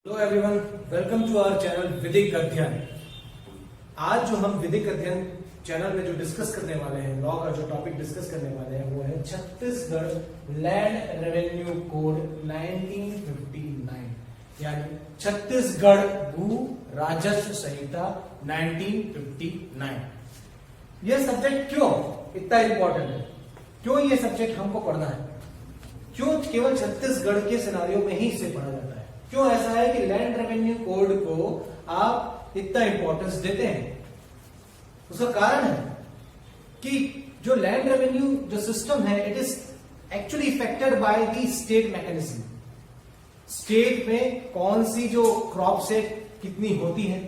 Hello everyone, welcome to our channel Vidhik Adhyayan. आज जो हम विधिक अध्ययन चैनल में जो डिस्कस करने वाले हैं, लॉ का जो टॉपिक डिस्कस करने वाले हैं वो है छत्तीसगढ़ लैंड रेवेन्यू कोड 1959, यानी छत्तीसगढ़ भू राजस्व संहिता 1959। यह सब्जेक्ट क्यों इतना इंपॉर्टेंट है, क्यों ये सब्जेक्ट हमको पढ़ना है, क्यों केवल छत्तीसगढ़ के सिनारियों में ही इसे पढ़ा जाता है, क्यों ऐसा है कि लैंड रेवेन्यू कोड को आप इतना इंपॉर्टेंस देते हैं। उसका कारण है कि जो लैंड रेवेन्यू जो सिस्टम है, it is actually affected by the state mechanism. State में कौन सी जो क्रॉप से कितनी होती है,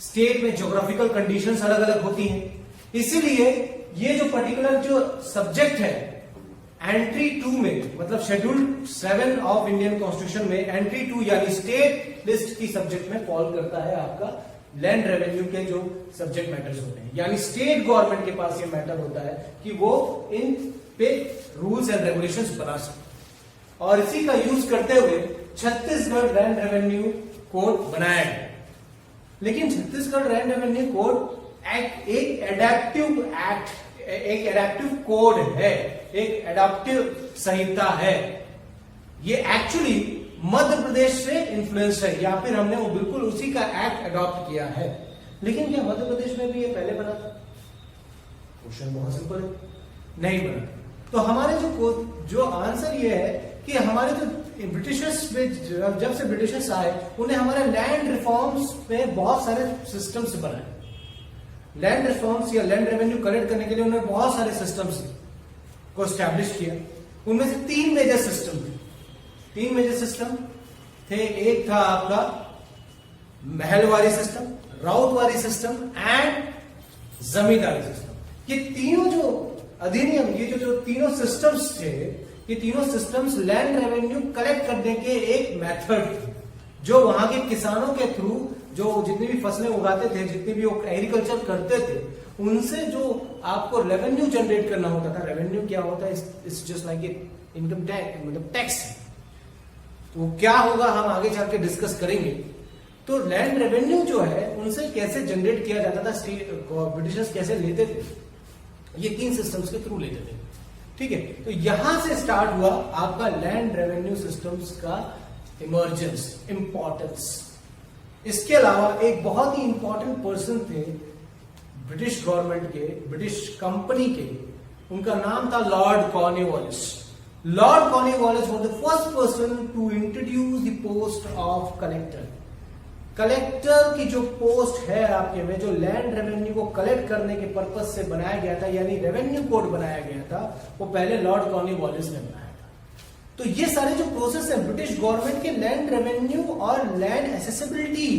स्टेट में ज्योग्राफिकल कंडीशंस अलग अलग होती हैं। इसीलिए ये जो पर्टिकुलर जो सब्जेक्ट है, एंट्री 2 में, मतलब शेड्यूल 7 ऑफ इंडियन कॉन्स्टिट्यूशन में एंट्री 2 यानी स्टेट लिस्ट की सब्जेक्ट में फॉल करता है आपका लैंड रेवेन्यू के जो सब्जेक्ट मैटर्स होते हैं। यानी स्टेट गवर्नमेंट के पास ये मैटर होता है कि वो इन पे रूल्स एंड रेगुलेशंस बना सके, और इसी का यूज करते हुए छत्तीसगढ़ लैंड रेवेन्यू कोड बनाया गया। लेकिन छत्तीसगढ़ लैंड रेवेन्यू कोड एक एडेप्टिव एक्ट, एक एडेप्टिव कोड है, एक एडाप्टिव संहिता है। ये एक्चुअली मध्य प्रदेश से इन्फ्लुएंस है, या फिर हमने वो बिल्कुल उसी का एक्ट अडॉप्ट किया है। लेकिन क्या मध्य प्रदेश में भी ये पहले बना था? क्वेश्चन बहुत सिंपल है, नहीं बना। तो हमारे जो आंसर ये है कि हमारे जो ब्रिटिशर्स में, जब से ब्रिटिशर्स आए, उन्हें हमारे लैंड रिफॉर्म्स में बहुत सारे सिस्टम्स बनाए। लैंड रिफॉर्म्स या लैंड रेवेन्यू कलेक्ट करने के लिए उन्होंने बहुत सारे सिस्टम्स को स्टैब्लिश किया। उनमें से 3 मेजर सिस्टम थे। 3 मेजर सिस्टम थे। एक था आपका Mahalwari system, Ryotwari system and Zamindari system. ये तीनों जो अधिनियम, ये जो तीनों सिस्टम्स थे, ये तीनों सिस्टम्स लैंड रेवेन्यू कलेक्ट करने के एक मेथड थे, जो वहां के किसानों के थ्रू जो जितनी भी फसलें उगाते थे, जितनी भी वो एग्रीकल्चर करते थे, उनसे जो आपको रेवेन्यू जनरेट करना होता था। रेवेन्यू क्या होता है? It's just like income tax, मतलब टैक्स। तो क्या होगा हम आगे चल के डिस्कस करेंगे। तो लैंड रेवेन्यू जो है उनसे कैसे जनरेट किया जाता था, ब्रिटिशर्स कैसे लेते थे, ये 3 सिस्टम्स के थ्रू लेते थे। ठीक है, तो यहां से स्टार्ट हुआ आपका लैंड रेवेन्यू सिस्टम्स का इमर्जेंस, इंपॉर्टेंस। इसके अलावा एक बहुत ही इंपॉर्टेंट पर्सन थे ब्रिटिश गवर्नमेंट के, ब्रिटिश कंपनी के, उनका नाम था Lord Cornwallis. Lord Cornwallis was the first person to introduce the post of collector. Collector की जो पोस्ट है आपके में, जो लैंड रेवेन्यू को कलेक्ट करने के पर्पज से बनाया गया था, यानी रेवेन्यू कोड बनाया गया था, वो पहले लॉर्ड कॉर्नवालिस ने बनाया था। तो ये सारे जो प्रोसेस है ब्रिटिश गवर्नमेंट के लैंड रेवेन्यू और लैंड एक्सेसिबिलिटी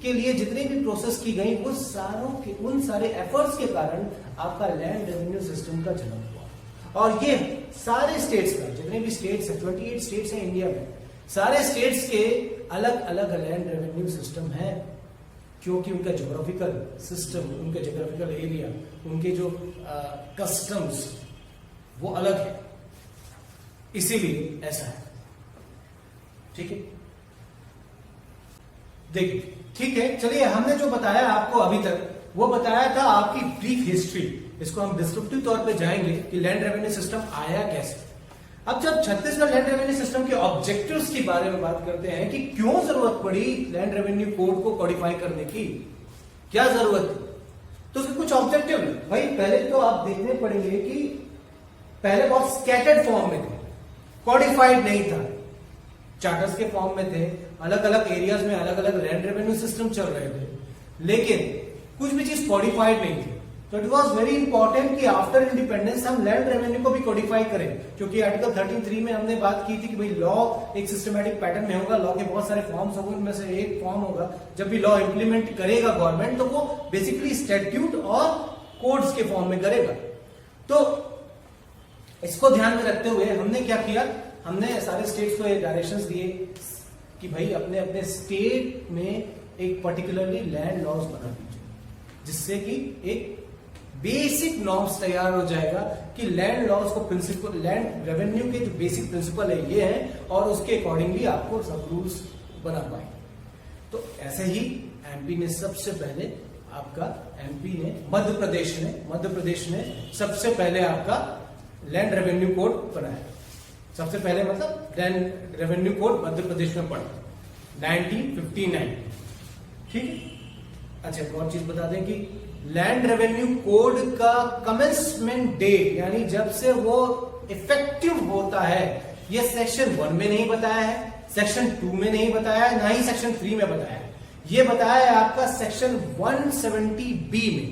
के लिए जितने भी प्रोसेस की गई, वो उन सारे एफर्ट्स के कारण आपका लैंड रेवेन्यू सिस्टम का जन्म हुआ। और ये सारे स्टेट्स का, जितने भी स्टेट्स है, 28 स्टेट्स है इंडिया में, सारे स्टेट्स के अलग अलग लैंड रेवेन्यू सिस्टम है, क्योंकि उनका ज्योग्राफिकल सिस्टम, उनका ज्योग्राफिकल एरिया, उनके जो कस्टम्स वो अलग है, इसीलिए ऐसा है। ठीक है, देखिए, ठीक है, चलिए, हमने जो बताया आपको अभी तक, वो बताया था आपकी ब्रीफ हिस्ट्री। इसको हम डिस्क्रिप्टिव तौर पे जाएंगे कि लैंड रेवेन्यू सिस्टम आया कैसे। अब जब छत्तीसगढ़ लैंड रेवेन्यू सिस्टम के ऑब्जेक्टिव्स के बारे में बात करते हैं कि क्यों जरूरत पड़ी लैंड रेवेन्यू कोड को कॉडिफाई करने की, क्या जरूरत थी, तो उसके कुछ ऑब्जेक्टिव है। भाई पहले तो आप देखने पड़ेंगे कि पहले बहुत स्कैटर्ड फॉर्म में थे, कॉडिफाइड नहीं था, चार्टर्स के फॉर्म में थे, अलग अलग एरियाज में अलग अलग लैंड रेवेन्यू सिस्टम चल रहे थे, लेकिन कुछ भी चीज कॉडिफाइड नहीं थी। तो इट वाज वेरी इंपॉर्टेंट कि आफ्टर इंडिपेंडेंस हम लैंड रेवेन्यू को भी कॉडिफाई करें, क्योंकि आर्टिकल 13(3) में हमने बात की थी कि भाई लॉ एक सिस्टमैटिक पैटर्न में होगा, लॉ के बहुत सारे फॉर्म्स होंगे, उनमें से एक फॉर्म होगा, जब भी लॉ इंप्लीमेंट करेगा गवर्नमेंट, तो वो बेसिकली स्टैट्यूट और कोड्स के फॉर्म में करेगा। तो इसको ध्यान में रखते हुए हमने क्या किया, हमने सारे स्टेट्स को ये डायरेक्शंस दिए कि भाई अपने अपने स्टेट में एक पर्टिकुलरली लैंड लॉज बना दीजिए, जिससे कि एक बेसिक नॉर्म्स तैयार हो जाएगा कि लैंड लॉज को प्रिंसिपल, लैंड रेवेन्यू के जो बेसिक प्रिंसिपल है ये है, और उसके अकॉर्डिंगली आपको सब रूल्स बना पाएंगे। तो ऐसे ही एमपी ने सबसे पहले आपका मध्य प्रदेश ने सबसे पहले आपका लैंड रेवेन्यू कोड बनाया। सबसे पहले मतलब land revenue code Madhya Pradesh में पड़ा 1959। ठीक है। अच्छा, एक और चीज बता दें कि लैंड रेवेन्यू कोड का कमेंसमेंट डेट यानी जब से वो इफेक्टिव होता है, ये सेक्शन 1 में नहीं बताया है, सेक्शन 2 में नहीं बताया है, ना ही सेक्शन 3 में बताया है। ये बताया है आपका सेक्शन 170B में।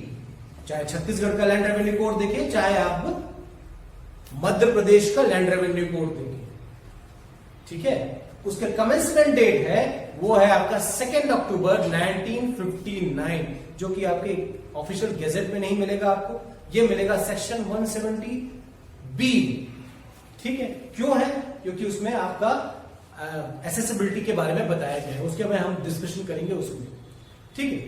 चाहे छत्तीसगढ़ का लैंड रेवेन्यू कोड देखिए, चाहे आप मध्य प्रदेश का लैंड रेवेन्यू कोड देखिए। ठीक है। उसका कमेंसमेंट डेट है वो है आपका 2 अक्टूबर 1959, जो कि आपके ऑफिशियल गेजेट में नहीं मिलेगा आपको, ये मिलेगा सेक्शन 170B। ठीक है। क्यों है? क्योंकि उसमें आपका एसेसिबिलिटी के बारे में बताया गया है, उसके में हम डिस्कशन करेंगे उसमें। ठीक है।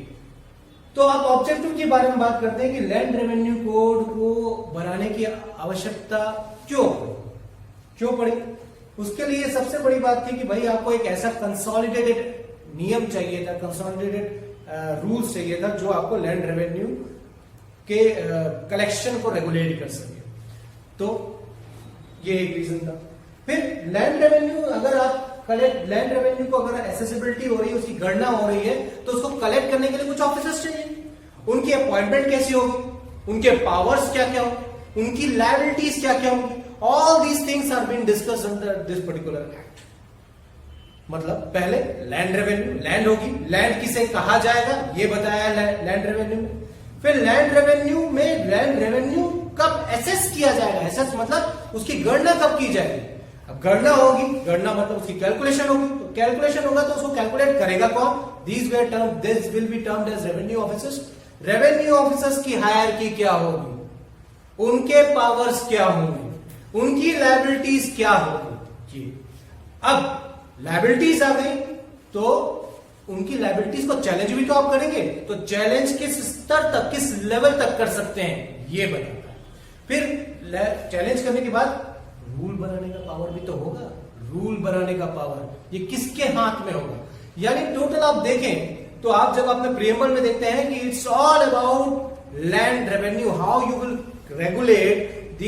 तो आप ऑब्जेक्टिव के बारे में बात करते हैं कि लैंड रेवेन्यू कोड को बनाने की आवश्यकता क्यों पड़ी। उसके लिए सबसे बड़ी बात थी कि भाई आपको एक ऐसा कंसोलिडेटेड नियम चाहिए था, कंसोलिडेटेड रूल्स चाहिए था जो आपको लैंड रेवेन्यू के कलेक्शन को रेगुलेट कर सके। तो ये एक रीजन था। फिर लैंड रेवेन्यू, अगर आप लैंड रेवेन्यू को अगर एसेसिबिलिटी हो रही है, उसकी गणना हो रही है, तो उसको कलेक्ट करने के लिए कुछ ऑफिसर्स चाहिए। उनकी अपॉइंटमेंट कैसी होगी, उनके पावर्स क्या क्या होंगे, उनकी लायबिलिटीज क्या क्या होंगी, all these things are being discussed under this particular act. मतलब पहले लैंड रेवेन्यू, लैंड होगी, लैंड किसे कहा जाएगा ये बताया है लैंड रेवेन्यू में। फिर लैंड रेवेन्यू कब एसेस किया जाएगा, एसेस मतलब उसकी गणना कब की जाएगी। अब गणना होगी, गणना मतलब उसकी कैलकुलेशन होगी, तो कैलकुलेशन होगा तो उसको कैलकुलेट करेगा कौन? This will be termed as revenue officers. Revenue officers की हायरार्की क्या होगी, उनके पावर्स क्या होंगे, उनकी लायबिलिटीज क्या होगी। अब लायबिलिटीज आ गई तो उनकी लायबिलिटीज को चैलेंज भी तो आप करेंगे, तो चैलेंज किस स्तर तक, किस लेवल तक कर सकते हैं ये बताता है। फिर चैलेंज करने के बाद रूल बनाने का पावर भी तो होगा। रूल बनाने का पावर ये किसके हाथ में होगा? यानी टोटल आप देखें तो आप जब अपने प्रीएम्बल में देखते हैं कि it's all about land revenue, how you will regulate the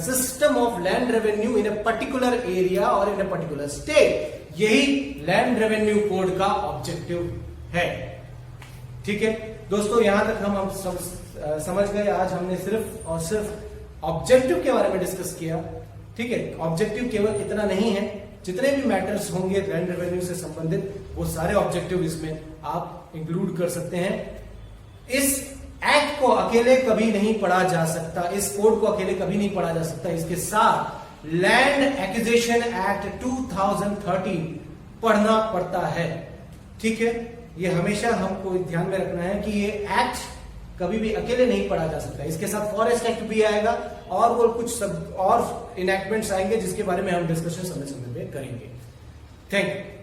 system of land revenue in a particular area और इन ए पर्टिकुलर स्टेट। यही लैंड रेवेन्यू कोड का ऑब्जेक्टिव है। ठीक है दोस्तों, यहां तक हम समझ गए। आज हमने सिर्फ और सिर्फ ऑब्जेक्टिव के बारे में डिस्कस किया। ठीक है। ऑब्जेक्टिव केवल इतना नहीं है, जितने भी मैटर्स होंगे लैंड रेवेन्यू से संबंधित वो सारे ऑब्जेक्टिव इसमें आप इंक्लूड कर सकते हैं। इस एक्ट को अकेले कभी नहीं पढ़ा जा सकता, इस कोड को अकेले कभी नहीं पढ़ा जा सकता। इसके साथ लैंड एक्विजिशन एक्ट 2013 पढ़ना पड़ता है। ठीक है। ये हमेशा हमको ध्यान में रखना है कि ये एक्ट कभी भी अकेले नहीं पढ़ा जा सकता। इसके साथ फॉरेस्ट एक्ट भी आएगा और वो कुछ सब और इनएक्टमेंट्स आएंगे जिसके बारे में हम डिस्कशन समय समय पे करेंगे। Thank you.